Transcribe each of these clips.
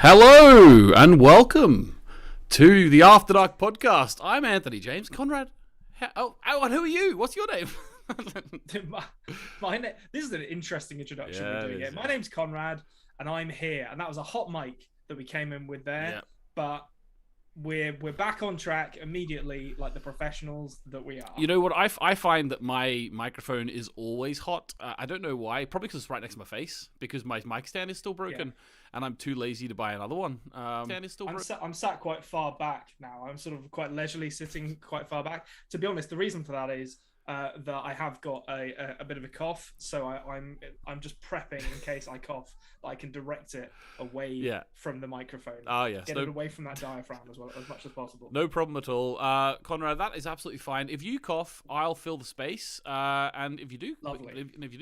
Hello and welcome to the After Dark podcast. I'm Anthony James. Konrad, and who are you? What's your name? This is an interesting introduction Yeah, we're doing here. My name's Konrad, and I'm here. And that was a hot mic that we came in with there. Yeah. But we're back on track immediately, like the professionals that we are. You know what? I find that my microphone is always hot. I don't know why. Probably because it's right next to my face. Because my mic stand is still broken, and I'm too lazy to buy another one. Stand is still broken. I'm sat quite far back now. I'm sort of quite leisurely sitting quite far back. To be honest, the reason for that is that I have got a bit of a cough, so I'm just prepping in case I cough, that I can direct it away from the microphone. Yes. Get it away from that diaphragm as much as possible. No problem at all. Konrad, that is absolutely fine. If you cough, I'll fill the space. And if you do,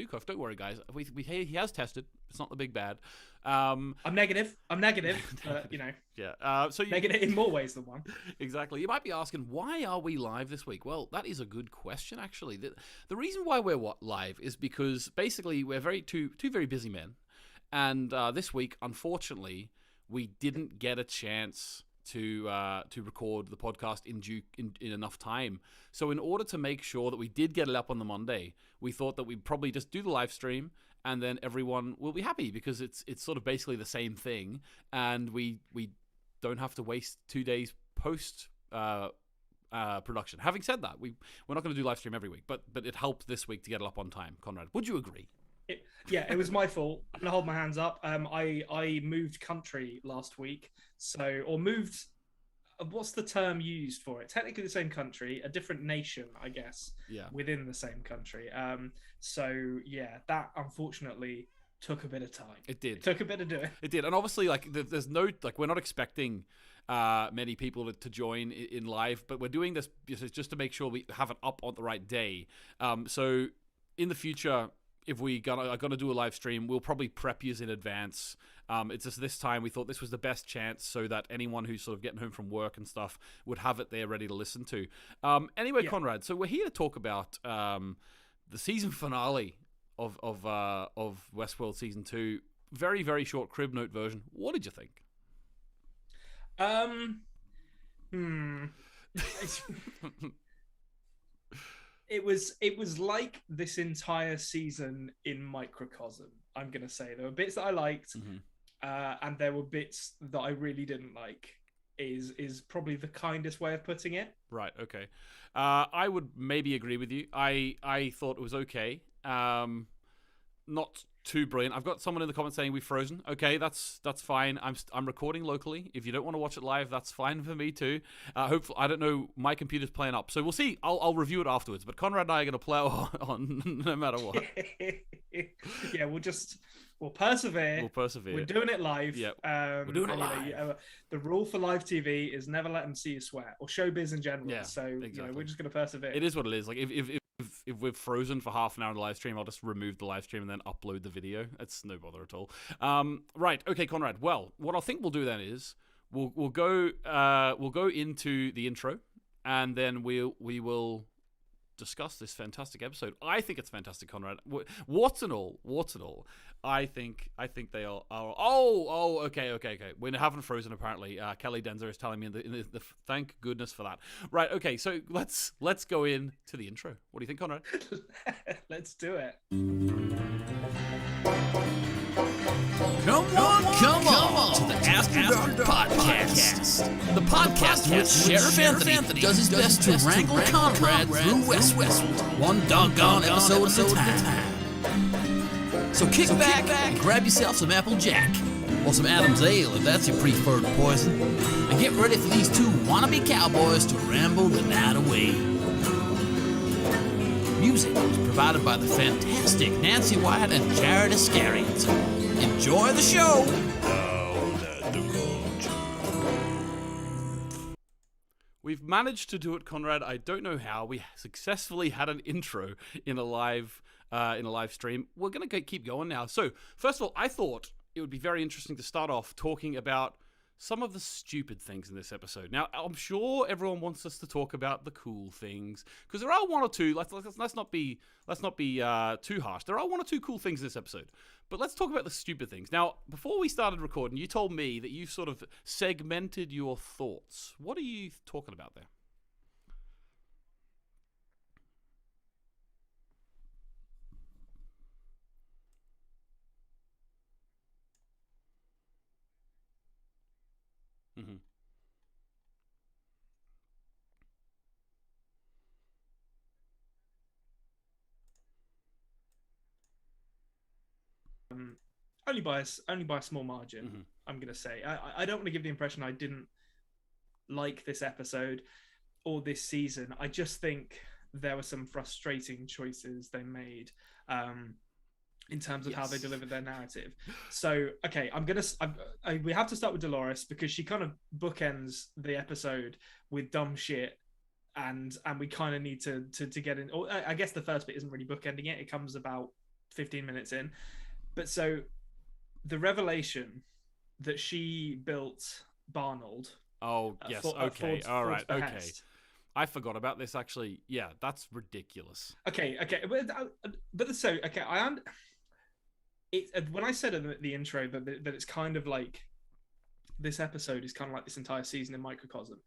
cough, don't worry, guys. He has tested. It's not the big bad. I'm negative, but, you know. Yeah. So negative in more ways than one. Exactly. You might be asking, why are we live this week? Well, that is a good question, actually. The reason why we're live is because basically we're two very busy men, and this week, unfortunately, we didn't get a chance to record the podcast in enough time. So in order to make sure that we did get it up on the Monday, we thought that we'd probably just do the live stream, and then everyone will be happy because it's sort of basically the same thing, and we don't have to waste 2 days post production. Having said that, we're not going to do live stream every week, but it helped this week to get it up on time. Konrad, would you agree? It was my fault. I'm gonna hold my hands up. I moved country last week, or moved. What's the term used for it? Technically the same country, a different nation, I guess. Yeah. Within the same country. That unfortunately took a bit of time. It did. It took a bit of doing. It did, and obviously, there's no we're not expecting many people to join in live, but we're doing this just to make sure we have it up on the right day. So in the future, if we are gonna do a live stream, we'll probably prep yous in advance. It's just this time we thought this was the best chance so that anyone who's sort of getting home from work and stuff would have it there ready to listen to. Anyway, yeah. Konrad, so we're here to talk about the season finale of Westworld season 2. Very, very short crib note version. What did you think? It was like this entire season in microcosm. I'm gonna say there were bits that I liked, and there were bits that I really didn't like. Is probably the kindest way of putting it. Right. Okay. I would maybe agree with you. I thought it was okay. Not too brilliant. I've got someone in the comments saying we've frozen. Okay, that's fine. I'm recording locally. If you don't want to watch it live, that's fine for me too. Hopefully, I don't know. My computer's playing up, so we'll see. I'll review it afterwards. But Konrad and I are going to plow on no matter what. Yeah, we'll persevere. We'll persevere. We're doing it live. Yep. We're doing it live. The rule for live TV is never let them see you sweat, or showbiz in general. Yeah, so exactly. We're just going to persevere. It is what it is. Like if we're frozen for half an hour in the live stream, I'll just remove the live stream and then upload the video. It's no bother at all. Right. Okay, Konrad. Well, what I think we'll do then is we'll go into the intro, and then we will discuss this fantastic episode. I think it's fantastic, Konrad. Warts and all. I think they are. Okay. We haven't frozen apparently. Kelly Denzer is telling me in the thank goodness for that. Right. Okay. So let's go into the intro. What do you think, Konrad? Let's do it. Come on to the After Dark podcast. The podcast where Sheriff Anthony does his best to wrangle Konrad through Westworld, one doggone episode at a time. So kick back and grab yourself some Apple Jack, or some Adam's Ale if that's your preferred poison, and get ready for these two wannabe cowboys to ramble the night away. Music was provided by the fantastic Nancy Wyatt and Jared Iscariot. Enjoy the show! We've managed to do it, Konrad. I don't know how. We successfully had an intro in a live stream. We're going to keep going now. So, first of all, I thought it would be very interesting to start off talking about some of the stupid things in this episode. Now, I'm sure everyone wants us to talk about the cool things because there are one or two. Let's not be too harsh. There are one or two cool things in this episode, but let's talk about the stupid things. Now, before we started recording, you told me that you sort of segmented your thoughts. What are you talking about there? Mm-hmm. Only by a small margin. Mm-hmm. I'm gonna say I don't want to give the impression I didn't like this episode or this season. I just think there were some frustrating choices they made in terms of how they delivered their narrative. So, okay, we have to start with Dolores because she kind of bookends the episode with dumb shit, and we kind of need to get in. Or I guess the first bit isn't really bookending it. It comes about 15 minutes in, but so the revelation that she built Barnold. Oh, yes. Okay. All right. Okay. I forgot about this, actually. Yeah, that's ridiculous. Okay. But so, okay, when I said in the intro that it's kind of like this episode is kind of like this entire season in microcosm.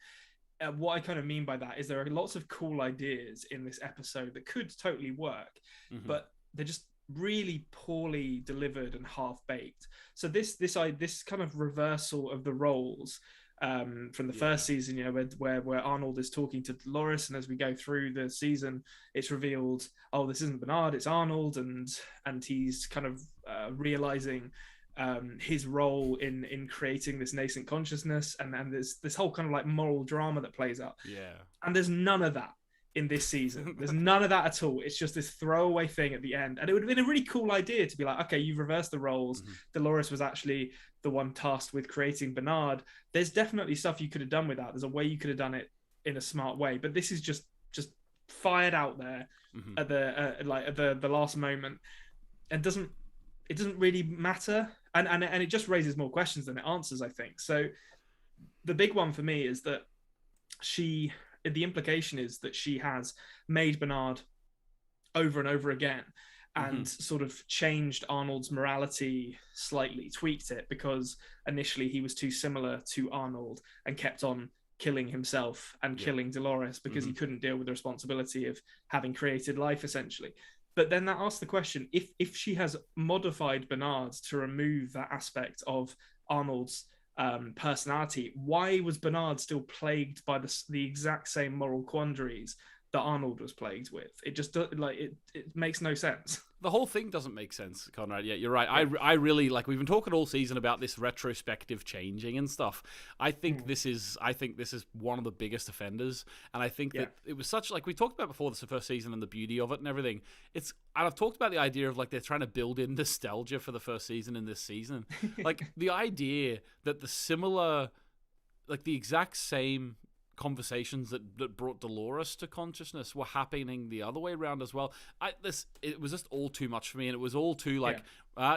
What I kind of mean by that is there are lots of cool ideas in this episode that could totally work, but they're just really poorly delivered and half-baked. So this kind of reversal of the roles from the first season, where Arnold is talking to Dolores, and as we go through the season, it's revealed, oh, this isn't Bernard, it's Arnold, and he's kind of realizing his role in creating this nascent consciousness, and there's this whole kind of like moral drama that plays out. Yeah. And there's none of that in this season. There's none of that at all. It's just this throwaway thing at the end. And it would have been a really cool idea to be like, okay, you've reversed the roles. Dolores was actually the one tasked with creating Bernard. There's definitely stuff you could have done with that. There's a way you could have done it in a smart way. But this is just fired out there at the last moment, and it doesn't really matter. And it just raises more questions than it answers, I think. So the big one for me is that the implication is that she has made Bernard over and over again and sort of changed Arnold's morality slightly, tweaked it, because initially he was too similar to Arnold and kept on killing himself and killing Dolores because he couldn't deal with the responsibility of having created life, essentially. But then that asks the question, if she has modified Bernard to remove that aspect of Arnold's personality, why was Bernard still plagued by the exact same moral quandaries that Arnold was plagued with? It just it makes no sense. The whole thing doesn't make sense, Konrad. Yeah, you're right. I really we've been talking all season about this retrospective changing and stuff. I think this is one of the biggest offenders, and I think that it was such, we talked about before, this the first season and the beauty of it and everything. And I've talked about the idea of they're trying to build in nostalgia for the first season in this season. The idea that the exact same conversations that brought Dolores to consciousness were happening the other way around as well. It was just all too much for me, and it was all too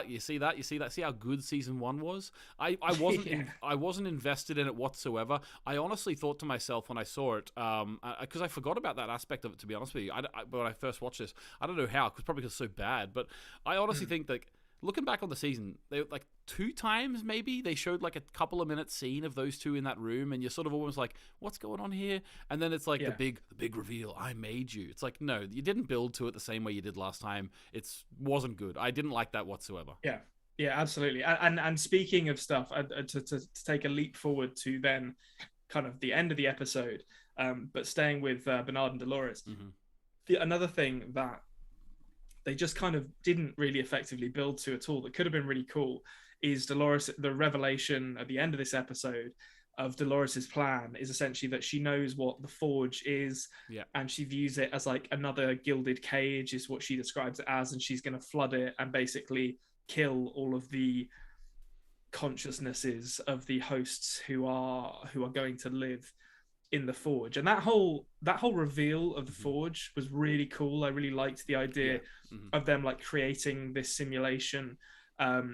you see how good season 1 was. I wasn't I wasn't invested in it whatsoever. I honestly thought to myself when I saw it, because I forgot about that aspect of it, to be honest with you. But when I first watched this, I don't know how, probably because it's so bad, but I honestly think that looking back on the season, they 2 times maybe they showed a couple of minutes scene of those two in that room, and you're sort of almost like, what's going on here? And then it's the big reveal, I made you. It's no, you didn't build to it the same way you did last time. It wasn't good. I didn't like that whatsoever. Yeah, absolutely. And speaking of stuff, to take a leap forward to then kind of the end of the episode, but staying with Bernard and Dolores, another thing that they just kind of didn't really effectively build to at all that could have been really cool is Dolores. The revelation at the end of this episode of Dolores's plan is essentially that she knows what the Forge is, and she views it as another gilded cage, is what she describes it as, and she's going to flood it and basically kill all of the consciousnesses of the hosts who are going to live in the Forge. And that whole reveal of the Forge was really cool. I really liked the idea of them creating this simulation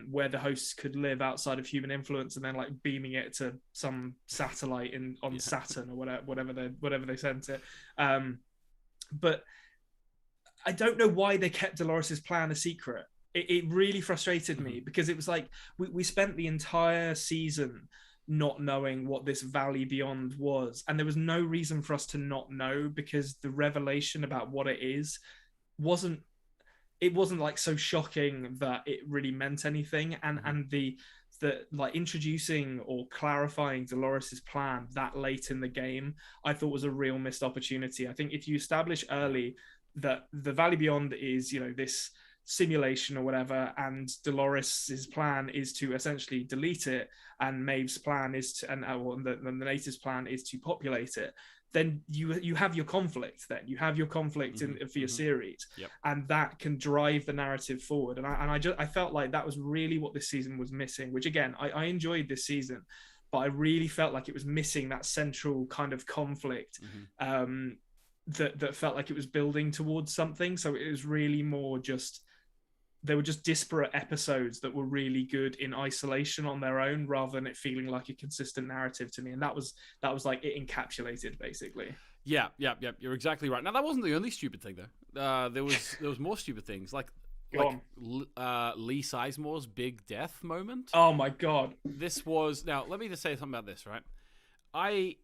where the hosts could live outside of human influence, and then like beaming it to some satellite on Saturn or whatever they sent it. But I don't know why they kept Dolores' plan a secret. It really frustrated me because it was like we spent the entire season not knowing what this Valley Beyond was, and there was no reason for us to not know, because the revelation about what it is wasn't like so shocking that it really meant anything. And the like introducing or clarifying Dolores's plan that late in the game, I thought was a real missed opportunity. I think if you establish early that the Valley Beyond is, you know, this simulation or whatever, and Dolores's plan is to essentially delete it, and Maeve's plan is to, and the native's plan is to populate it, then you have your conflict. Then you have your conflict for your series, and that can drive the narrative forward. And I felt like that was really what this season was missing. Which again, I enjoyed this season, but I really felt like it was missing that central kind of conflict. That felt like it was building towards something. So it was really more just, they were just disparate episodes that were really good in isolation on their own, rather than it feeling like a consistent narrative to me. And that was like it encapsulated, basically. Yeah. You're exactly right. Now, that wasn't the only stupid thing though. There was more stupid things, like Lee Sizemore's big death moment. Oh my God. This was, now let me just say something about this, right? I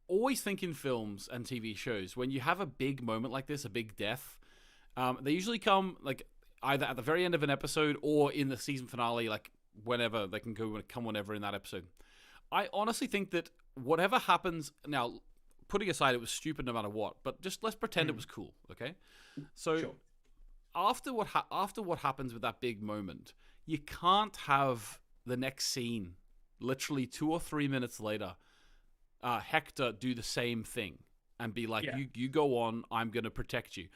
always think in films and TV shows, when you have a big moment like this, a big death, they usually come like either at the very end of an episode or in the season finale, like whenever they can come whenever in that episode. I honestly think that whatever happens now, putting aside it was stupid no matter what, but just let's pretend it was cool, okay? So sure. after what happens with that big moment, you can't have the next scene literally 2 or 3 minutes later Hector do the same thing and be like, you go on, I'm going to protect you.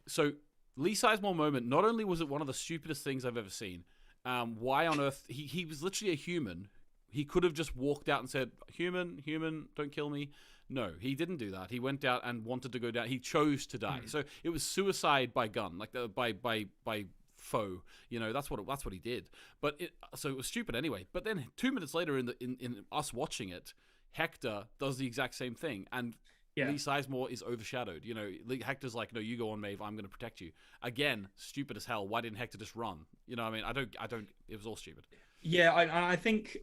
So Lee Sizemore moment, not only was it one of the stupidest things I've ever seen, why on earth, he was literally a human. He could have just walked out and said, human, don't kill me. No, he didn't do that. He went out and wanted to go down. He chose to die. So it was suicide by gun, like by foe. You know, that's what he did. But so it was stupid anyway. But then 2 minutes later, in us watching it, Hector does the exact same thing, and Lee Sizemore is overshadowed. You know, Hector's like, no, you go on, Maeve, I'm going to protect you. Again, stupid as hell. Why didn't Hector just run? You know, I mean, I don't. It was all stupid. Yeah, I think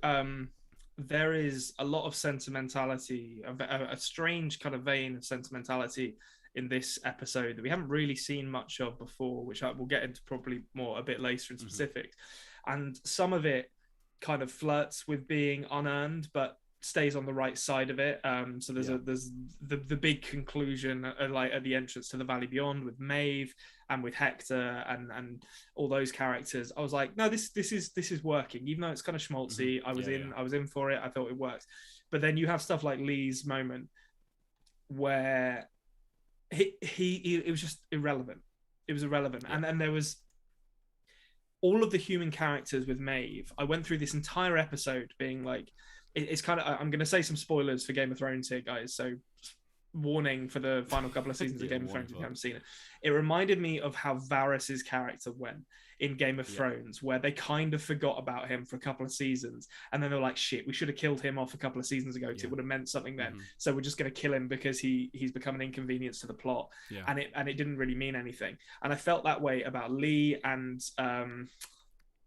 there is a lot of sentimentality, a strange kind of vein of sentimentality in this episode that we haven't really seen much of before, which I will get into probably more a bit later in specifics. And some of it kind of flirts with being unearned, but stays on the right side of it. So there's the big conclusion like at the entrance to the Valley Beyond with Maeve and with Hector and all those characters. I was like, no, this is working, even though it's kind of schmaltzy. I was in for it. I thought it worked. But then you have stuff like Lee's moment where it was just irrelevant. It was irrelevant. And there was all of the human characters with Maeve. I went through this entire episode being like, it's kind of, I'm going to say some spoilers for Game of Thrones here, guys. So warning for the final couple of seasons of Game of Thrones if you haven't seen it. It reminded me of how Varys' character went in Game of Thrones, where they kind of forgot about him for a couple of seasons. And then they're like, shit, we should have killed him off a couple of seasons ago. It would have meant something then. So we're just going to kill him because he's become an inconvenience to the plot. And it didn't really mean anything. And I felt that way about Lee and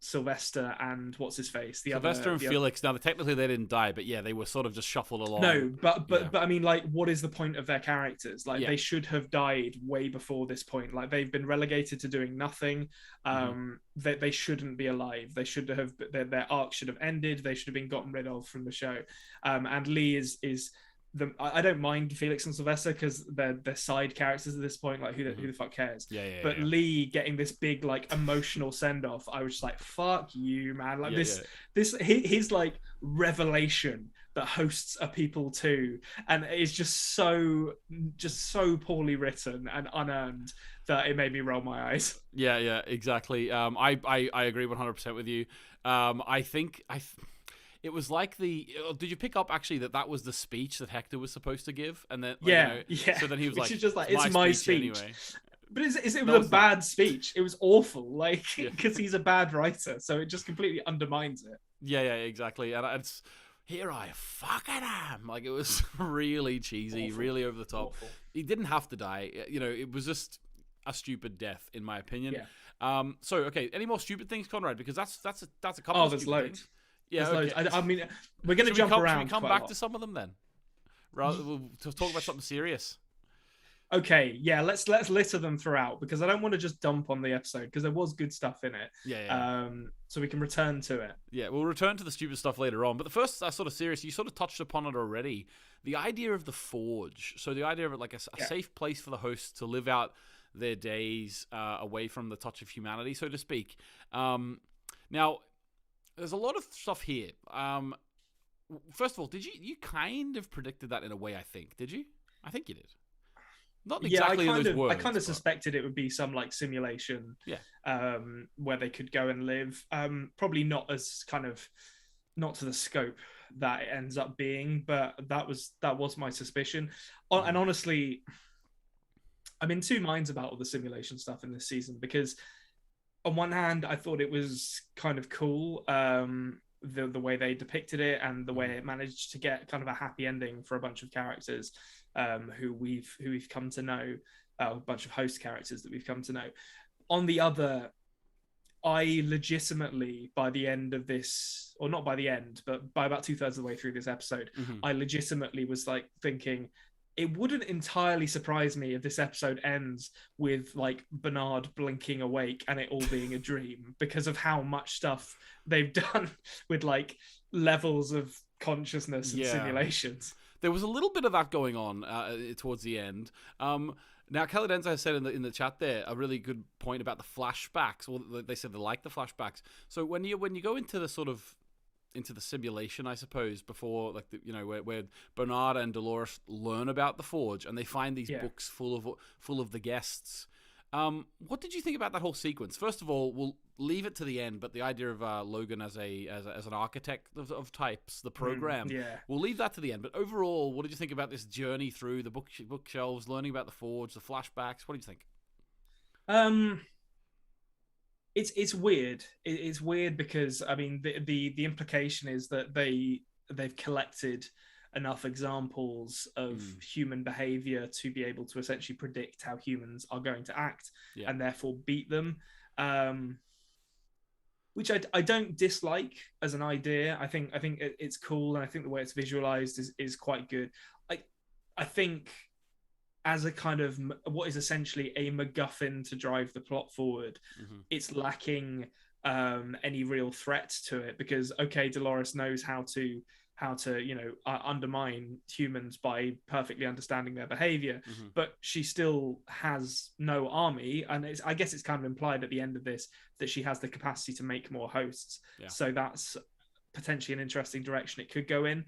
Sylvester and what's his face, Sylvester and Felix. Now, technically they didn't die, but they were sort of just shuffled along. No, but I mean, like, what is the point of their characters? Like, they should have died way before this point. Like, they've been relegated to doing nothing. They shouldn't be alive. They should have, their arc should have ended. They should have been gotten rid of from the show. And Lee is I don't mind Felix and Sylvester because they're side characters at this point. Like, who the fuck cares? But Lee getting this big like emotional send off, I was just like, fuck you, man. Like his like revelation that hosts are people too, and it's just so poorly written and unearned that it made me roll my eyes. Yeah, exactly. I agree 100% with you. I think it was like did you pick up actually that was the speech that Hector was supposed to give? And then, so then he was like, just like, it's my speech. Anyway. But it was No, a it's not. bad speech. It was awful, like, Yeah. because he's a bad writer, so it just completely undermines it. Yeah, exactly. And it's here I fucking am. Like, it was really cheesy, Awful. really over the top. Awful. He didn't have to die. You know, it was just a stupid death, in my opinion. Yeah. So okay, any more stupid things, Conrad? Because that's a couple Oh, of there's stupid loads. things. Yeah, There's okay. loads. I mean, we're going to jump around. Should we come quite a back lot. to some of them then? Rather, we'll talk about something serious. Okay, yeah, let's litter them throughout, because I don't want to just dump on the episode, because there was good stuff in it. Yeah. So we can return to it. Yeah, we'll return to the stupid stuff later on. But the first sort of serious, you sort of touched upon it already. The idea of the Forge. So the idea of it like a safe place for the hosts to live out their days away from the touch of humanity, so to speak. Now, there's a lot of stuff here. First of all, did you kind of predicted that in a way, I think. Did you? I think you did. Not exactly in those words. I kind of suspected it would be some like simulation, where they could go and live. Probably not as not to the scope that it ends up being, but that was my suspicion. And honestly, I'm in two minds about all the simulation stuff in this season, because on one hand, I thought it was kind of cool, the way they depicted it and the way it managed to get kind of a happy ending for a bunch of characters who we've come to know, a bunch of host characters that we've come to know. On the other, I legitimately, by the end of this, or not by the end, but by about 2/3 of the way through this episode, I legitimately was like thinking, it wouldn't entirely surprise me if this episode ends with like Bernard blinking awake and it all being a dream, because of how much stuff they've done with like levels of consciousness and simulations. There was a little bit of that going on towards the end. Now, Caladenza has said in the chat there a really good point about the flashbacks. Well, they said they like the flashbacks. So when you go into the sort of into the simulation, I suppose, before like where Bernard and Dolores learn about the Forge and they find these books full of the guests. What did you think about that whole sequence? First of all, we'll leave it to the end, but the idea of Logan as an architect of types, the program, we'll leave that to the end. But overall, what did you think about this journey through the bookshelves, learning about the Forge, the flashbacks? What do you think? It's weird. It's weird because I mean the implication is that they've collected enough examples of human behavior to be able to essentially predict how humans are going to act and therefore beat them, which I don't dislike as an idea. I think it's cool, and I think the way it's visualized is quite good. I think as a kind of what is essentially a MacGuffin to drive the plot forward, it's lacking any real threat to it, because Dolores knows how to undermine humans by perfectly understanding their behavior, but she still has no army, and I guess it's kind of implied at the end of this that she has the capacity to make more hosts. So that's potentially an interesting direction it could go in,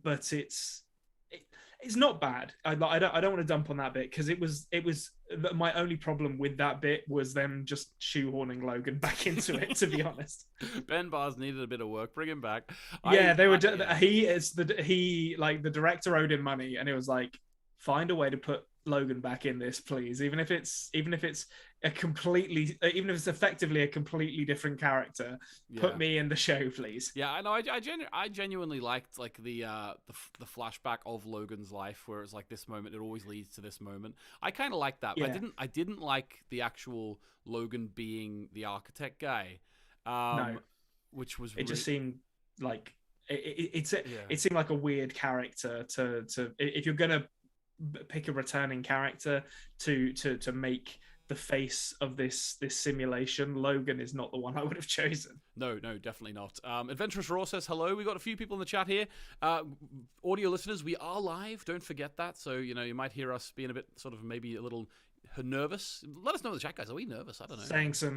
but it's not bad. I don't want to dump on that bit, because it was my only problem with that bit was them just shoehorning Logan back into it, to be honest. Ben Barrs needed a bit of work. Bring him back. The director owed him money, and it was like, find a way to put Logan back in this, please. Even if it's effectively a completely different character, put me in the show, please. Yeah, I know. I genuinely liked like the flashback of Logan's life, where it's like this moment, it always leads to this moment. I kind of liked that. But I didn't like the actual Logan being the architect guy. No, which was just seemed like it seemed like a weird character to if you're gonna pick a returning character to make the face of this simulation, Logan is not the one I would have chosen. No, definitely not. Adventurous Raw says hello. We got a few people in the chat here. Audio listeners, we are live. Don't forget that. So you might hear us being a bit sort of maybe a little nervous. Let us know in the chat, guys. Are we nervous? I don't know.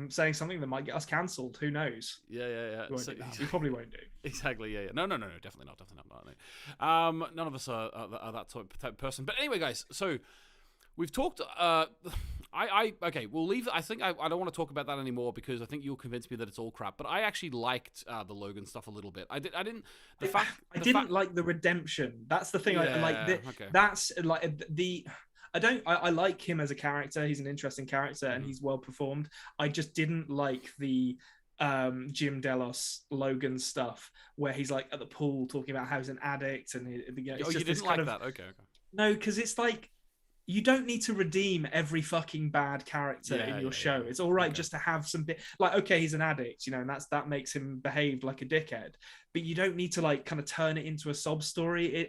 Saying something that might get us cancelled. Who knows? Yeah. We probably won't do. Exactly. Yeah. No. Definitely not. No. None of us are that type of person. But anyway, guys. So we've talked. Okay. We'll leave. I think I don't want to talk about that anymore, because I think you'll convince me that it's all crap. But I actually liked the Logan stuff a little bit. I didn't. I didn't like the redemption. That's the thing. Yeah, That's like the. I like him as a character. He's an interesting character and he's well performed. I just didn't like the Jim Delos Logan stuff where he's like at the pool talking about how he's an addict and it's you didn't like that? Okay. No, because it's like you don't need to redeem every fucking bad character in your show. It's all right just to have some bit like, okay, he's an addict, you know, and that makes him behave like a dickhead, but you don't need to like kind of turn it into a sob story.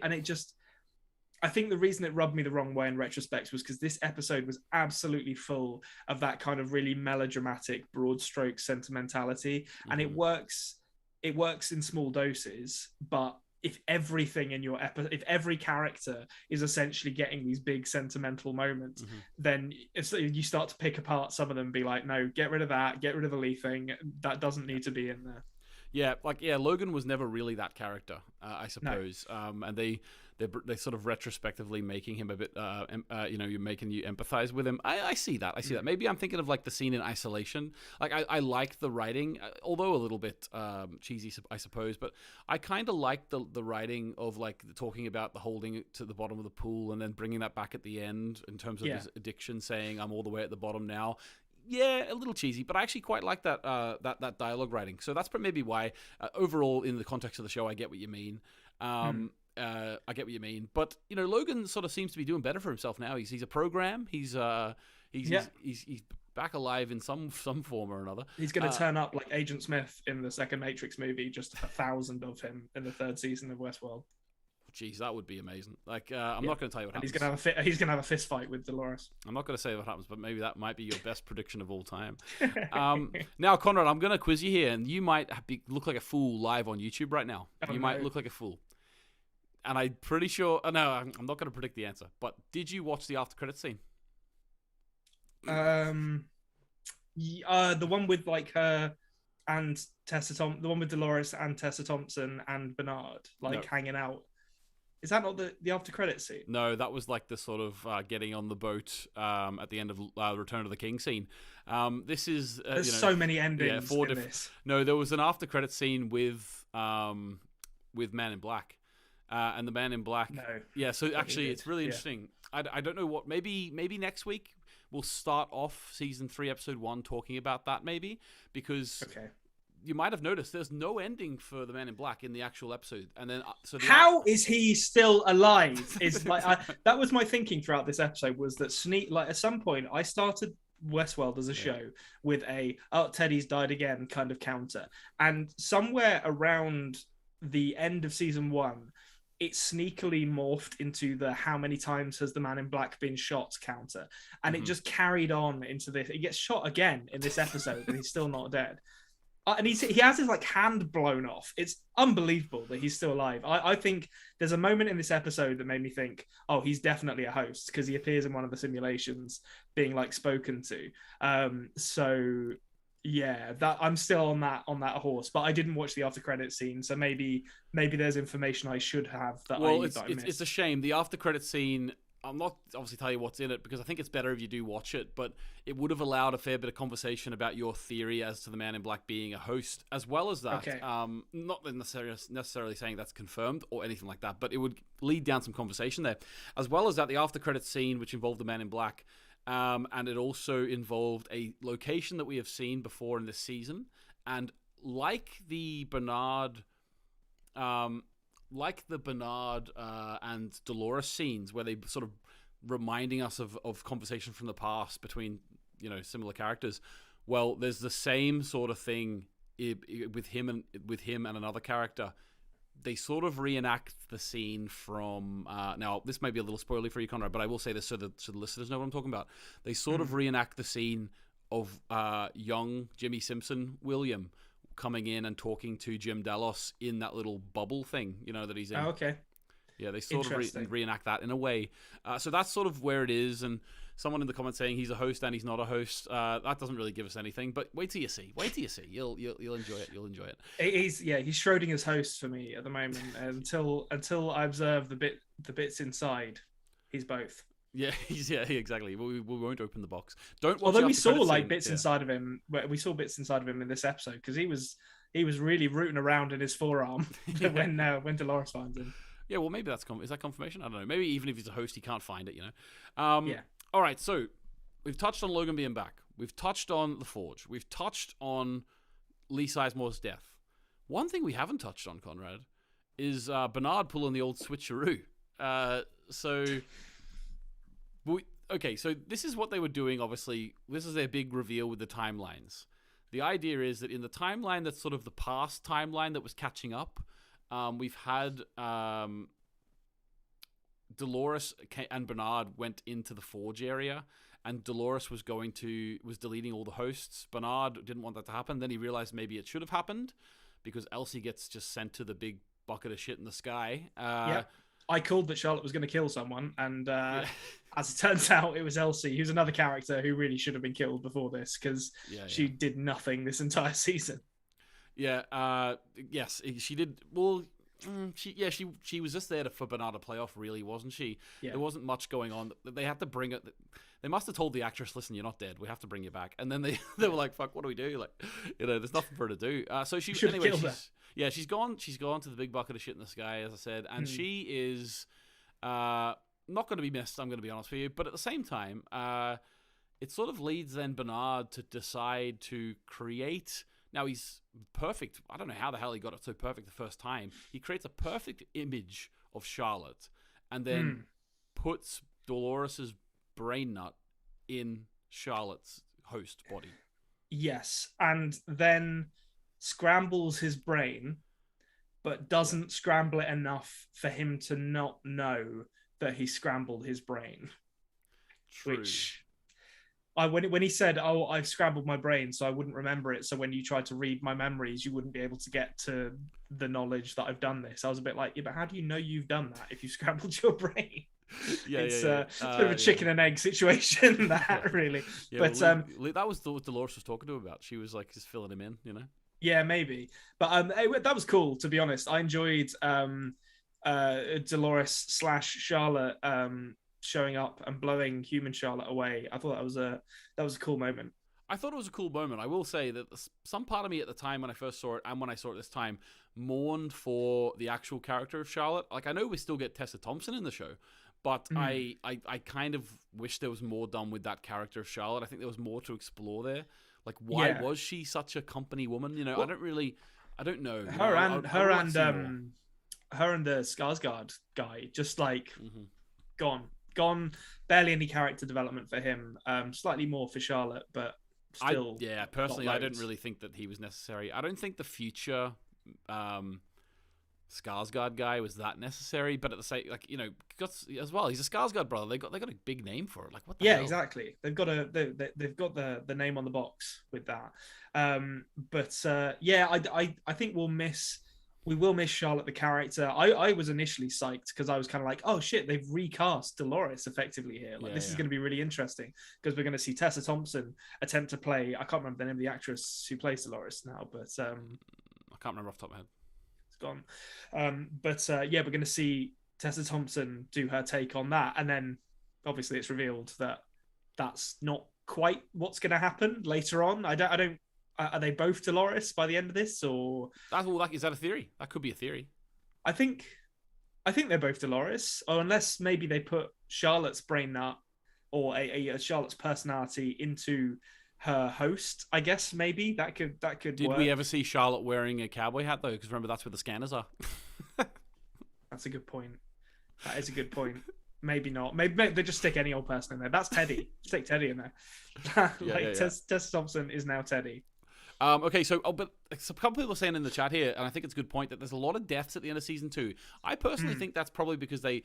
I think the reason it rubbed me the wrong way in retrospect was because this episode was absolutely full of that kind of really melodramatic, broad stroke sentimentality. And it works in small doses, but if everything in your if every character is essentially getting these big sentimental moments, then you start to pick apart some of them and be like, no, get rid of that, get rid of the Lee thing. That doesn't need to be in there. Yeah, Logan was never really that character, I suppose. No. And they sort of retrospectively making him a bit, you're making you empathize with him. I see that. I see that. Maybe I'm thinking of like the scene in Isolation. Like I like the writing, although a little bit cheesy, I suppose. But I kind of like the writing of like talking about the holding it to the bottom of the pool and then bringing that back at the end in terms of his addiction, saying I'm all the way at the bottom now. Yeah, a little cheesy, but I actually quite like that that dialogue writing. So that's maybe why, overall, in the context of the show, I get what you mean. I get what you mean, but you know, Logan sort of seems to be doing better for himself now. He's a program. He's back alive in some form or another. He's going to turn up like Agent Smith in the second Matrix movie, just 1,000 of him in the third season of Westworld. Jeez, that would be amazing. Like, I'm not going to tell you what happens. He's going to have a fist fight with Dolores. I'm not going to say what happens, but maybe that might be your best prediction of all time. Now, Konrad, I'm going to quiz you here, and you might look like a fool live on YouTube right now. Might look like a fool. And I'm pretty sure... no, I'm not going to predict the answer. But did you watch the after credits scene? The one with like her and Tessa the one with Dolores and Tessa Thompson and Bernard hanging out. Is that not the after credits scene? No, that was like the sort of getting on the boat at the end of Return of the King scene. This is there's so many endings. Yeah, this. No, there was an after credits scene with Man in Black. And the Man in Black. No. Yeah, so actually it's really interesting. I don't know what, maybe next week we'll start off season 3, episode 1 talking about that maybe, because you might have noticed there's no ending for the Man in Black in the actual episode. And then how is he still alive? Is like that was my thinking throughout this episode, was that at some point I started Westworld as a show with Teddy's died again kind of counter. And somewhere around the end of season 1, it sneakily morphed into the how many times has the Man in Black been shot counter. And it just carried on into this. He gets shot again in this episode and he's still not dead. And he has his like hand blown off. It's unbelievable that he's still alive. I think there's a moment in this episode that made me think, oh, he's definitely a host, because he appears in one of the simulations being like spoken to. So yeah, that I'm still on that horse, but I didn't watch the after credits scene, so maybe there's information I should have that I missed. It's a shame. The after credits scene, I'm not obviously tell you what's in it, because I think it's better if you do watch it, but it would have allowed a fair bit of conversation about your theory as to the Man in Black being a host, as well as that. Okay. Not necessarily saying that's confirmed or anything like that, but it would lead down some conversation there. As well as that, the after credits scene, which involved the Man in Black, and it also involved a location that we have seen before in this season, and like the Bernard and Dolores scenes, where they sort of reminding us of conversation from the past between, you know, similar characters. Well, there's the same sort of thing with him and another character. They sort of reenact the scene from now. This may be a little spoilery for you, Konrad, but I will say this so the listeners know what I'm talking about. They sort of reenact the scene of young Jimmy Simpson William coming in and talking to Jim Delos in that little bubble thing, you know, that he's in. Oh, okay. Yeah, they sort of reenact that in a way. So that's sort of where it is. And someone in the comments saying he's a host and he's not a host. That doesn't really give us anything. But wait till you see. You'll enjoy it. You'll enjoy it. He's Schrodinger's host for me at the moment. Until I observe the bits inside, he's both. Yeah, exactly. We won't open the box. Don't. Although we saw like bits inside of him. We saw bits inside of him in this episode, because he was really rooting around in his forearm when Dolores finds him. Yeah, well, maybe that's is that confirmation? I don't know. Maybe even if he's a host, he can't find it. Yeah. All right. So we've touched on Logan being back. We've touched on the Forge. We've touched on Lee Sizemore's death. One thing we haven't touched on, Konrad, is Bernard pulling the old switcheroo. So this is what they were doing. Obviously, this is their big reveal with the timelines. The idea is that in the timeline that's sort of the past timeline that was catching up, we've had Dolores and Bernard went into the Forge area, and Dolores was deleting all the hosts. Bernard didn't want that to happen. Then he realized maybe it should have happened because Elsie gets just sent to the big bucket of shit in the sky. I called that Charlotte was going to kill someone, and as it turns out, it was Elsie, who's another character who really should have been killed before this because she did nothing this entire season. Yeah. Yes, she did. Well, she was just there for Bernard to play off, really, wasn't she? Yeah. There wasn't much going on. They had to bring it. They must have told the actress, "Listen, you're not dead. We have to bring you back." And then they were like, "Fuck, what do we do? Like, there's nothing for her to do." So she anyway. She's gone. She's gone to the big bucket of shit in the sky, as I said, and she is not going to be missed. I'm going to be honest with you, but at the same time, it sort of leads then Bernard to decide to create. Now he's perfect. I don't know how the hell he got it so perfect the first time. He creates a perfect image of Charlotte, and then puts Dolores's brain nut in Charlotte's host body. Yes, and then scrambles his brain, but doesn't scramble it enough for him to not know that he scrambled his brain. True. Which, when he said, "Oh, I've scrambled my brain so I wouldn't remember it, so when you tried to read my memories, you wouldn't be able to get to the knowledge that I've done this," I was a bit like, "Yeah, but how do you know you've done that if you scrambled your brain?" It's a bit of a chicken and egg situation, that really. Yeah, but that was what Dolores was talking to him about. She was like just filling him in, Yeah, maybe. But that was cool, to be honest. I enjoyed Dolores / Charlotte showing up and blowing human Charlotte away. I thought that was a cool moment. I thought it was a cool moment. I will say that some part of me at the time when I first saw it and when I saw it this time mourned for the actual character of Charlotte. Like, I know we still get Tessa Thompson in the show, but I kind of wish there was more done with that character of Charlotte. I think there was more to explore there. Like, why was she such a company woman? Well, I don't know. Her and the Skarsgård guy, just like gone. Barely any character development for him. Slightly more for Charlotte, but still. Personally, I didn't really think that he was necessary. I don't think the future Skarsgård guy was that necessary, but at the same, as well, he's a Skarsgård brother. They got a big name for it. Like, what the hell? Exactly. They've got the name on the box with that. I think we will miss Charlotte the character. I was initially psyched because I was kind of like, oh shit, they've recast Dolores effectively here. Like, this is going to be really interesting because we're going to see Tessa Thompson attempt to play. I can't remember the name of the actress who plays Dolores now, but I can't remember off the top of my head. Gone. We're going to see Tessa Thompson do her take on that, and then obviously it's revealed that that's not quite what's going to happen later on. I don't. Are they both Dolores by the end of this, or is that a theory? That could be a theory. I think they're both Dolores, or unless maybe they put Charlotte's brain nut or a Charlotte's personality into her host. I guess maybe that could Did work. we ever see Charlotte wearing a cowboy hat though? Because remember, that's where the scanners are. That's a good point. That is a good point. Maybe not. Maybe they just stick any old person in there. That's Teddy. Stick Teddy in there. Tessa Thompson is now Teddy. Okay, but a couple people are saying in the chat here, and I think it's a good point, that there's a lot of deaths at the end of season 2. I personally think that's probably because they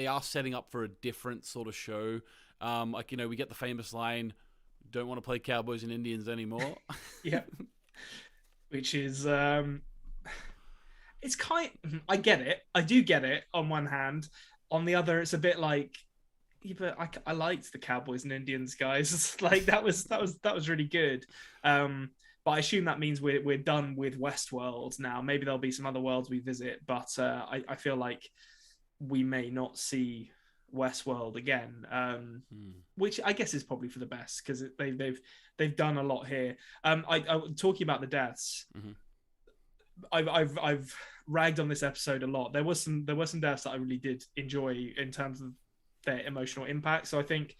are setting up for a different sort of show. We get the famous line, "Don't want to play cowboys and Indians anymore." Yeah, which is it's I get it. I do get it on one hand. On the other, it's a bit like, yeah, but I liked the Cowboys and Indians guys. Like that was really good. But I assume that means we're done with Westworld now. Maybe there'll be some other worlds we visit, but I feel like we may not see Westworld again, which I guess is probably for the best because they've done a lot here. I talking about the deaths. I've ragged on this episode a lot. There were some deaths that I really did enjoy in terms of their emotional impact. So I think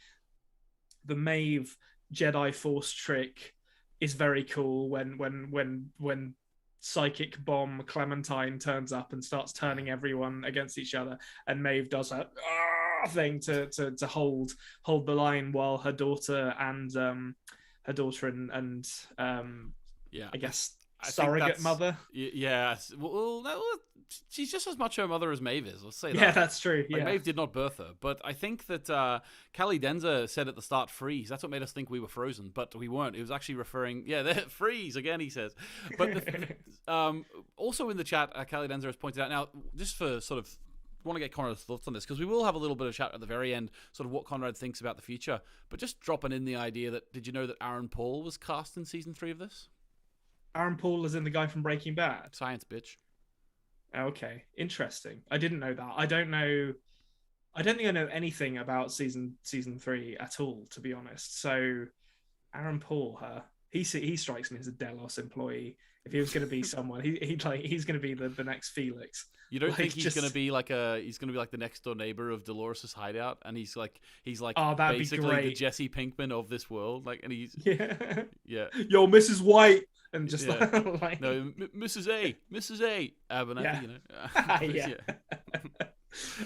the Maeve Jedi Force trick is very cool when Psychic Bomb Clementine turns up and starts turning everyone against each other, and Maeve does that thing to hold the line while her daughter and I guess surrogate mother. Yeah. Well, no, she's just as much her mother as Maeve is. Let's say that. Yeah, that's true. Like, Maeve did not birth her, but I think that Callie Denza said at the start, "freeze." That's what made us think we were frozen, but we weren't. It was actually referring, freeze again. He says, but also in the chat, Callie Denza has pointed out. Now, just for sort of want to get Konrad's thoughts on this, because we will have a little bit of chat at the very end, sort of what Konrad thinks about the future. But just dropping in the idea that, did you know that Aaron Paul was cast in season 3 of this? Aaron Paul is in the guy from Breaking Bad. Science, bitch. Okay, interesting. I didn't know that. I don't think I know anything about season 3 at all, to be honest. So, Aaron Paul, he strikes me as a Delos employee. If he was going to be someone, he's going to be the next Felix. You don't think he's going to be like the next door neighbor of Dolores' hideout, and he's like basically the Jesse Pinkman of this world, like, and he's yo, Mrs. White, and just like no, Mrs. A Abernathy, you know.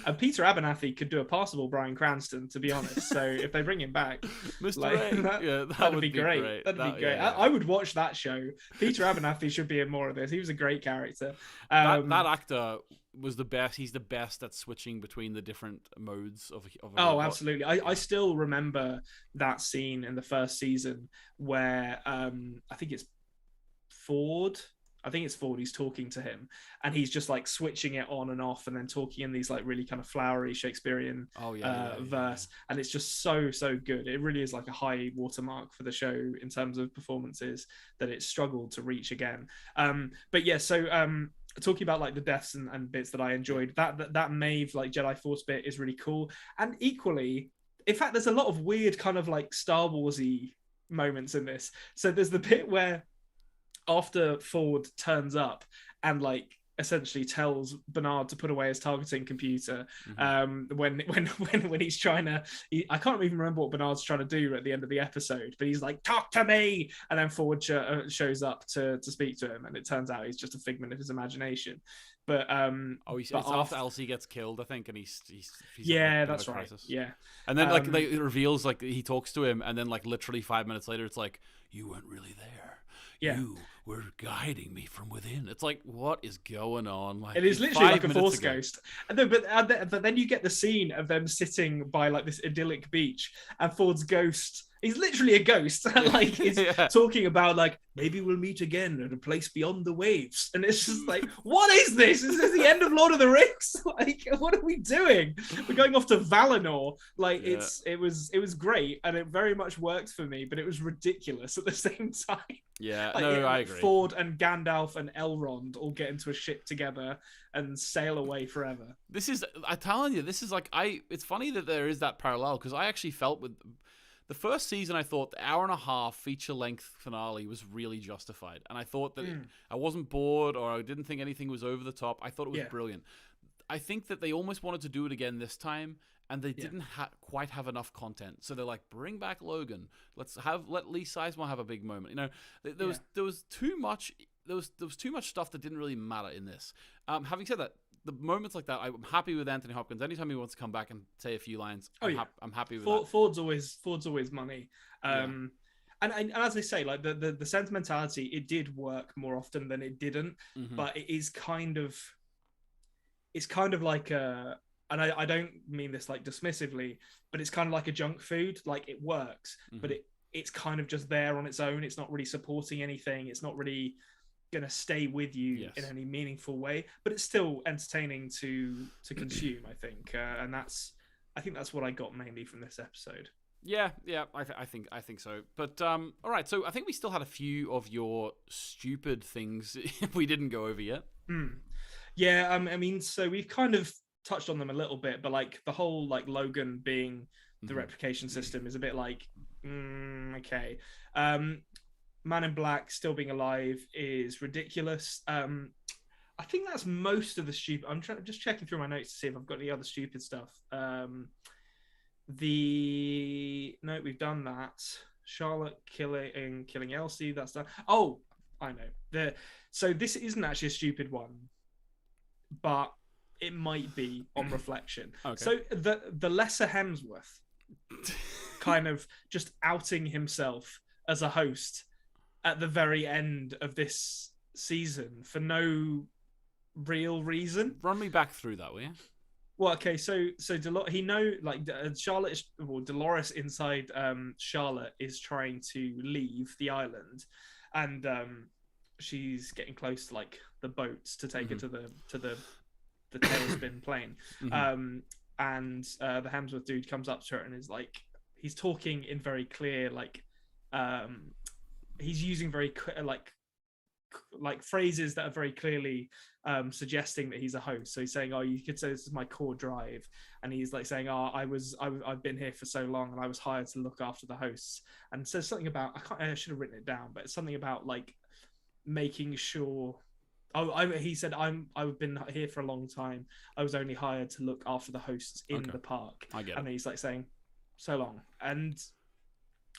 And Peter Abernathy could do a passable Bryan Cranston, to be honest. So if they bring him back, Mr. A, that would be great. That'd be great. Yeah. I would watch that show. Peter Abernathy should be in more of this. He was a great character. That actor was the best. He's the best at switching between the different modes of absolutely. I still remember that scene in the first season where I think it's Ford. He's talking to him, and he's just like switching it on and off, and then talking in these like really kind of flowery Shakespearean verse, and it's just so good. It really is like a high watermark for the show in terms of performances that it struggled to reach again. Talking about like the deaths and bits that I enjoyed, that Maeve like Jedi Force bit is really cool, and equally, in fact, there's a lot of weird kind of like Star Warsy moments in this. So there's the bit where, after Ford turns up and like essentially tells Bernard to put away his targeting computer, when he's trying to, I can't even remember what Bernard's trying to do at the end of the episode, but he's like, "Talk to me," and then Ford shows up to speak to him, and it turns out he's just a figment of his imagination. But it's after Elsie gets killed, I think, and he's that's right. Crisis. Yeah, and then it reveals like he talks to him, and then like literally 5 minutes later, it's like, "You weren't really there. Yeah. You were guiding me from within." It's like, what is going on? Like, it is literally like a Force ghost. But then you get the scene of them sitting by like this idyllic beach, and Ford's ghost. He's literally a ghost. Like he's talking about like, maybe we'll meet again at a place beyond the waves. And it's just like, what is this? Is this the end of Lord of the Rings? Like, what are we doing? We're going off to Valinor. Like it was great, and it very much worked for me, but it was ridiculous at the same time. Yeah, like, I agree. Ford and Gandalf and Elrond all get into a ship together and sail away forever. I'm telling you, this is like, it's funny that there is that parallel, because I actually felt with the first season, I thought the hour and a half feature-length finale was really justified. And I thought that I wasn't bored, or I didn't think anything was over the top. I thought it was brilliant. I think that they almost wanted to do it again this time, and they didn't quite have enough content. So they're like, bring back Logan. Let Lee Sizemore have a big moment. You know, there was too much. There was too much stuff that didn't really matter in this. Having said that, the moments like that, I'm happy with Anthony Hopkins. Anytime he wants to come back and say a few lines, I'm happy with that. Ford's always money. And as I say, like the sentimentality, it did work more often than it didn't. But it is kind of like a, and I don't mean this like dismissively, but it's kind of like a junk food. Like it works, but it's kind of just there on its own. It's not really supporting anything. It's not really going to stay with you in any meaningful way, but it's still entertaining to consume, I think. And I think that's what I got mainly from this episode. Yeah, I think so. But all right, so I think we still had a few of your stupid things we didn't go over yet. Yeah, I mean, so we've kind of touched on them a little bit, but like the whole like Logan being the replication system is a bit like, okay. Man in Black still being alive is ridiculous. I think that's most of the stupid. Just checking through my notes to see if I've got any other stupid stuff. No, we've done that. Charlotte killing Elsie. That's done. Oh, I know. So this isn't actually a stupid one, but it might be on reflection. Okay. So the lesser Hemsworth kind of just outing himself as a host at the very end of this season for no real reason. Run me back through that, will you? Well, okay, so Charlotte, or Dolores inside Charlotte is trying to leave the island, and she's getting close to like the boats to take her to the tailspin plane. And the Hemsworth dude comes up to her and is like, he's talking in very clear, like, he's using very like phrases that are very clearly suggesting that he's a host. So he's saying, "Oh, you could say this is my core drive," and he's like saying, "Oh, I've been here for so long, and I was hired to look after the I says something about I should have written it down, but it's something about like making sure. He said, I've been here for a long time. I was only hired to look after the hosts in the park. I get it. And then he's like saying, so long. And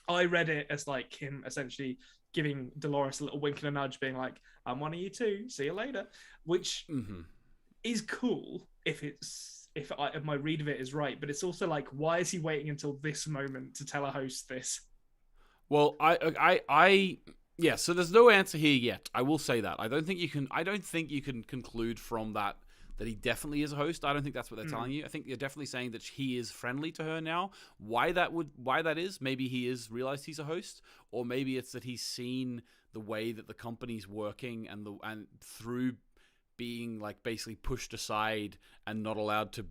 I read it as like him essentially giving Dolores a little wink and a nudge, being like, I'm one of you too. See you later. Which is cool if my read of it is right. But it's also like, why is he waiting until this moment to tell a host this? Well, yeah, so there's no answer here yet. I will say that. I don't think you can conclude from that he definitely is a host. I don't think that's what they're telling you. I think they're definitely saying that he is friendly to her now. Why that is, maybe he is realized he's a host, or maybe it's that he's seen the way that the company's working and through being like basically pushed aside and not allowed to,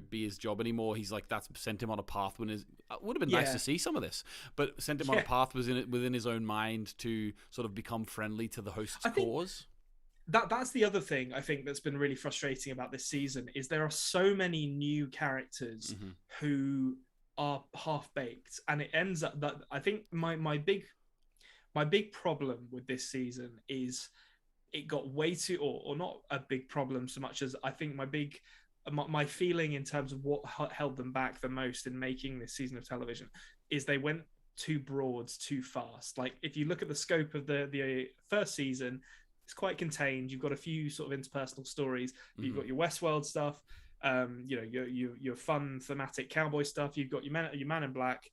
be his job anymore. He's like, that's sent him on a path when it would have been nice to see some of this, but sent him on a path within his own mind to sort of become friendly to the host's cause. That's the other thing I think that's been really frustrating about this season is there are so many new characters who are half-baked, and it ends up that I think my big problem with this season is it got way too, or not a big problem so much as I think my feeling in terms of what held them back the most in making this season of television is they went too broad too fast. Like if you look at the scope of the first season, it's quite contained. You've got a few sort of interpersonal stories. You've got your Westworld stuff, your fun thematic cowboy stuff. You've got your Man in Black.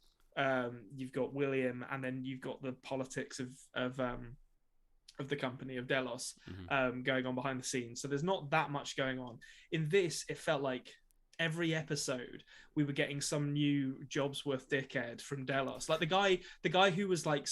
You've got William, and then you've got the politics of the company of Delos going on behind the scenes. So there's not that much going on. In this, it felt like every episode we were getting some new Jobsworth dickhead from Delos, like the guy who was like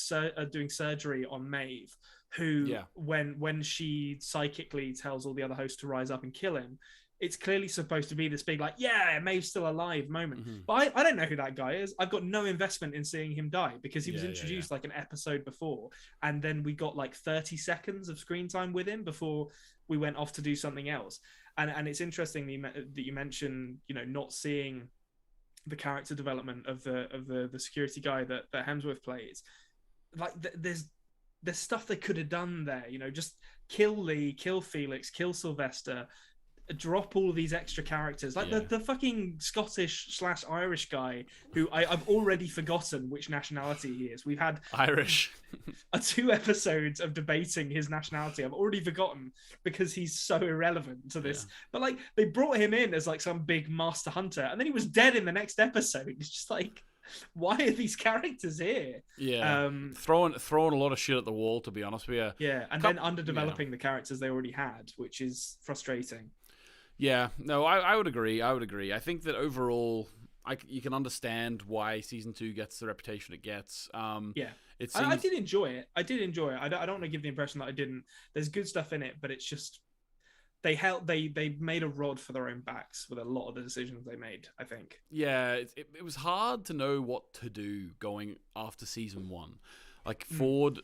doing surgery on Maeve, who when she psychically tells all the other hosts to rise up and kill him, it's clearly supposed to be this big like, yeah, Maeve's still alive moment. But I don't know who that guy is. I've got no investment in seeing him die because he was introduced like an episode before, and then we got like 30 seconds of screen time with him before we went off to do something else. And it's interesting that you mentioned, not seeing the character development of the security guy that Hemsworth plays. Like there's stuff they could have done there, just kill Lee, kill Felix, kill Sylvester, drop all of these extra characters, like the fucking Scottish/Irish guy who I've already forgotten which nationality he is. We've had Irish 2 episodes of debating his nationality. I've already forgotten because he's so irrelevant to this. But like they brought him in as like some big master hunter, and then he was dead in the next episode. It's just like, why are these characters here? Throwing a lot of shit at the wall, to be honest with you. And then underdeveloping the characters they already had, which is frustrating. Yeah, no, I would agree. I think that overall, you can understand why season 2 gets the reputation it gets. It seems... I did enjoy it. I don't want to give the impression that I didn't. There's good stuff in it, but it's just they made a rod for their own backs with a lot of the decisions they made, I think. Yeah, it was hard to know what to do going after season 1. Like Ford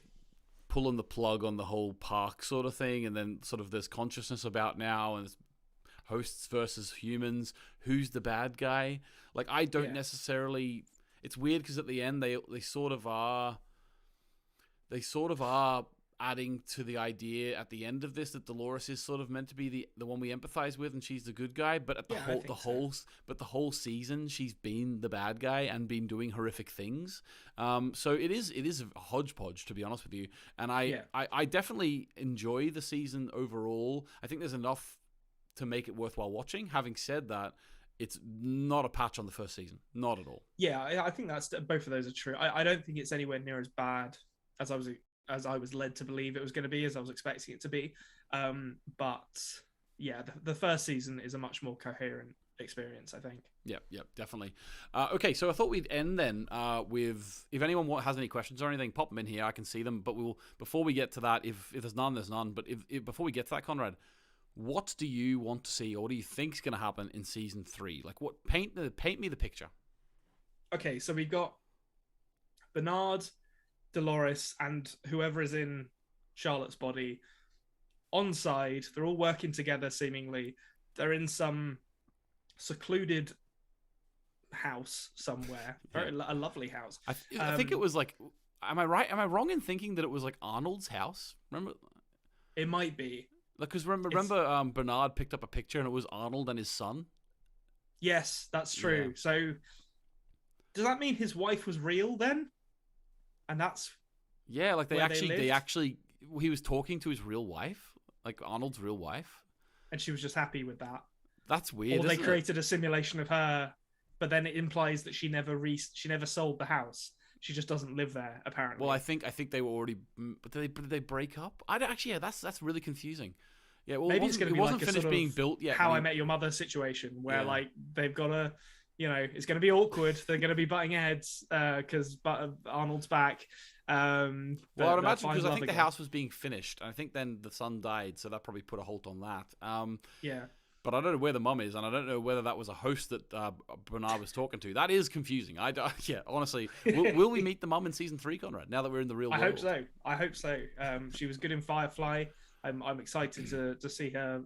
pulling the plug on the whole park sort of thing, and then sort of there's consciousness about now, and hosts versus humans. Who's the bad guy? Like, I don't necessarily... It's weird because at the end, they sort of are adding to the idea at the end of this that Dolores is sort of meant to be the one we empathize with, and she's the good guy. But at the whole season, she's been the bad guy and been doing horrific things. So it is a hodgepodge, to be honest with you. And I definitely enjoy the season overall. I think there's enough to make it worthwhile watching. Having said that, it's not a patch on the first season, not at all. Yeah, I think that's both of those are true. I don't think it's anywhere near as bad as I was led to believe it was going to be, as I was expecting it to be. But yeah, the first season is a much more coherent experience, I think. Yep, definitely. Okay, so I thought we'd end then with, if anyone has any questions or anything, pop them in here. I can see them. But before we get to that, if there's none, there's none. But if before we get to that, Konrad, what do you want to see, or what do you think is going to happen in season 3? Like, paint me the picture. Okay, so we got Bernard, Dolores, and whoever is in Charlotte's body on side. They're all working together, seemingly. They're in some secluded house somewhere. A lovely house. I think it was like, am I right? Am I wrong in thinking that it was like Arnold's house? Remember? It might be. Because remember, Bernard picked up a picture and it was Arnold and his son? Yes, that's true. Yeah. So does that mean his wife was real then? And that's he was talking to his real wife, like Arnold's real wife, and she was just happy with that. That's weird. Or they created a simulation of her, but then it implies that she never sold the house. She just doesn't live there, apparently. Well, I think they were already. But did they break up? That's really confusing. Yeah, well, maybe it wasn't finished being built yet. How I Met Your Mother situation, where like they've got to, it's going to be awkward. They're going to be butting heads because Arnold's back. Well, I'd imagine, because I think the house was being finished. I think then the son died, so that probably put a halt on that. Yeah. But I don't know where the mum is, and I don't know whether that was a host that Bernard was talking to. That is confusing. Honestly. Will we meet the mum in season 3, Konrad, now that we're in the real world? I hope so. She was good in Firefly. I'm excited to see her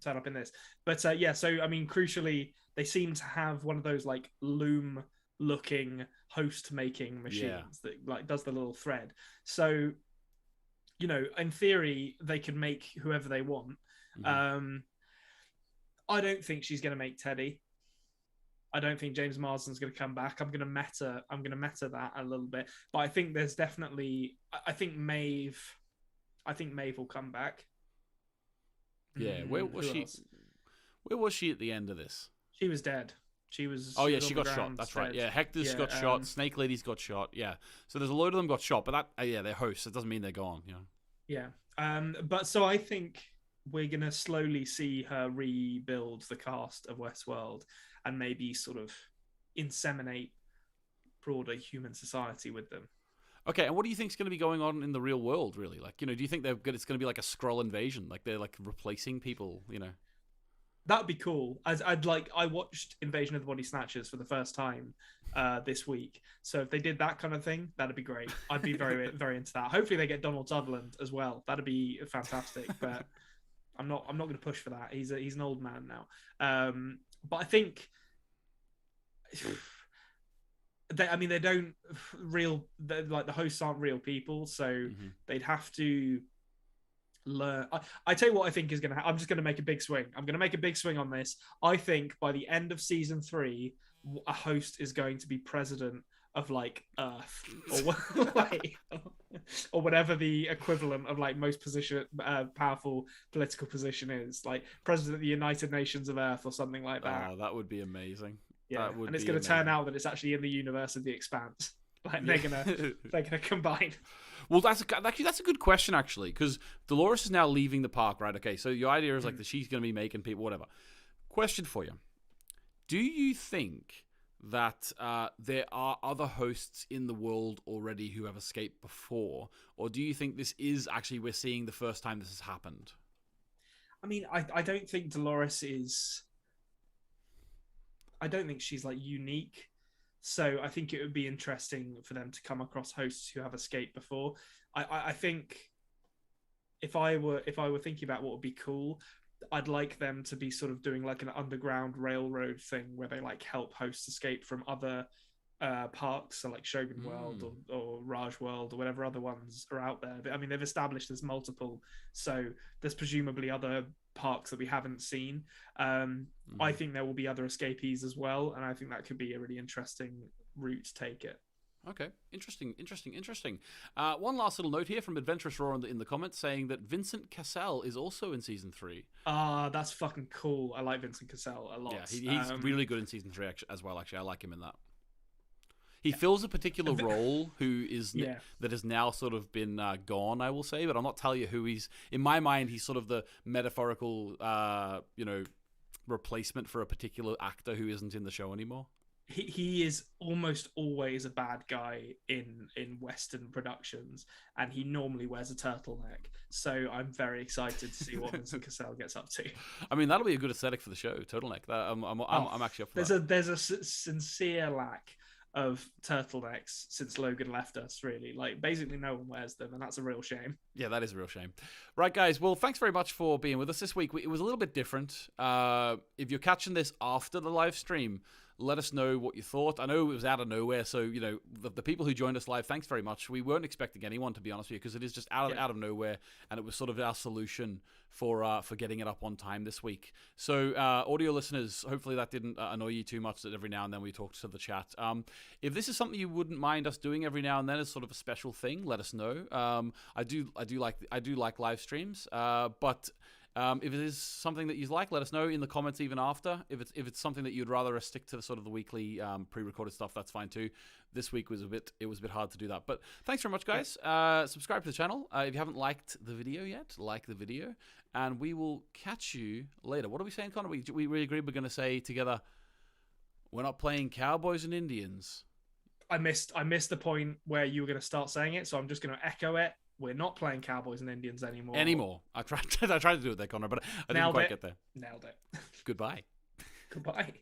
turn up in this. But so I mean, crucially, they seem to have one of those like loom-looking host-making machines that like does the little thread. So, in theory, they can make whoever they want. Mm-hmm. I don't think she's going to make Teddy. I don't think James Marsden's going to come back. I'm going to meta that a little bit. But I think there's definitely. I think Maeve will come back. Yeah, where was she? Else? Where was she at the end of this? She was dead. She got shot. That's right. Yeah, Hector's got shot. Snake Lady's got shot. Yeah. So there's a load of them got shot, but they're hosts. It doesn't mean they're gone. Yeah. But so I think we're gonna slowly see her rebuild the cast of Westworld and maybe sort of inseminate broader human society with them. Okay, and what do you think is going to be going on in the real world, really? Like, do you think it's going to be like a Skrull invasion? Like, they're like replacing people, That'd be cool. I watched Invasion of the Body Snatchers for the first time this week. So if they did that kind of thing, that'd be great. I'd be very, very into that. Hopefully they get Donald Sutherland as well. That'd be fantastic. But I'm not going to push for that. He's an old man now. But I think they don't like the hosts aren't real people, so they'd have to learn. I tell you what I think is going to happen. I'm just going to make a big swing. I'm going to make a big swing on this. I think by the end of season 3, a host is going to be president of like Earth or whatever the equivalent of like most powerful political position is, like president of the United Nations of Earth or something like that. Oh, that would be amazing. Yeah, and it's going to turn out that it's actually in the universe of the Expanse. Like they're gonna combine. Well, that's a good question actually, because Dolores is now leaving the park, right? Okay, so your idea is like that she's going to be making people, whatever. Question for you: do you think that there are other hosts in the world already who have escaped before, or do you think this is actually we're seeing the first time this has happened? I mean, I don't think Dolores is. I don't think she's like unique. So I think it would be interesting for them to come across hosts who have escaped before. I think if I were thinking about what would be cool, I'd like them to be sort of doing like an underground railroad thing where they like help hosts escape from other parks, so like Shogun World or Raj World or whatever other ones are out there. But I mean, they've established there's multiple, so there's presumably other parks that we haven't seen. I think there will be other escapees as well, and I think that could be a really interesting route to take it. Okay, interesting. One last little note here from Adventurous Raw in the comments saying that Vincent Cassel is also in season 3. That's fucking cool. I like Vincent Cassel a lot. Yeah, he's really good in season 3 as well. Actually, I like him in that. He fills a particular role that has now sort of been gone, I will say, but I'll not tell you who he's. In my mind, he's sort of the metaphorical, replacement for a particular actor who isn't in the show anymore. He is almost always a bad guy in Western productions, and he normally wears a turtleneck. So I'm very excited to see what Vincent Cassel gets up to. I mean, that'll be a good aesthetic for the show, turtleneck. I'm actually up for that. There's a sincere lack of turtlenecks since Logan left us, really. Like, basically no one wears them, and that's a real shame. Yeah, that is a real shame. Right, guys, well, thanks very much for being with us this week. It was a little bit different. If you're catching this after the live stream, let us know what you thought. I know it was out of nowhere, so the people who joined us live, thanks very much. We weren't expecting anyone, to be honest with you, because it is just out of nowhere, and it was sort of our solution for getting it up on time this week. So audio listeners, hopefully that didn't annoy you too much that every now and then we talked to the chat. If this is something you wouldn't mind us doing every now and then as sort of a special thing, let us know. I do like live streams, but if it is something that you like, let us know in the comments even after. If it's something that you'd rather us stick to the sort of the weekly pre-recorded stuff, that's fine too. This week was a bit hard to do that. But thanks very much, guys. Subscribe to the channel. If you haven't liked the video yet, like the video. And we will catch you later. What are we saying, Connor? We agreed we're going to say together, we're not playing Cowboys and Indians. I missed the point where you were going to start saying it, so I'm just going to echo it. We're not playing Cowboys and Indians anymore. I tried to do it there, Connor, but I didn't quite get there. Nailed it. Goodbye. Goodbye.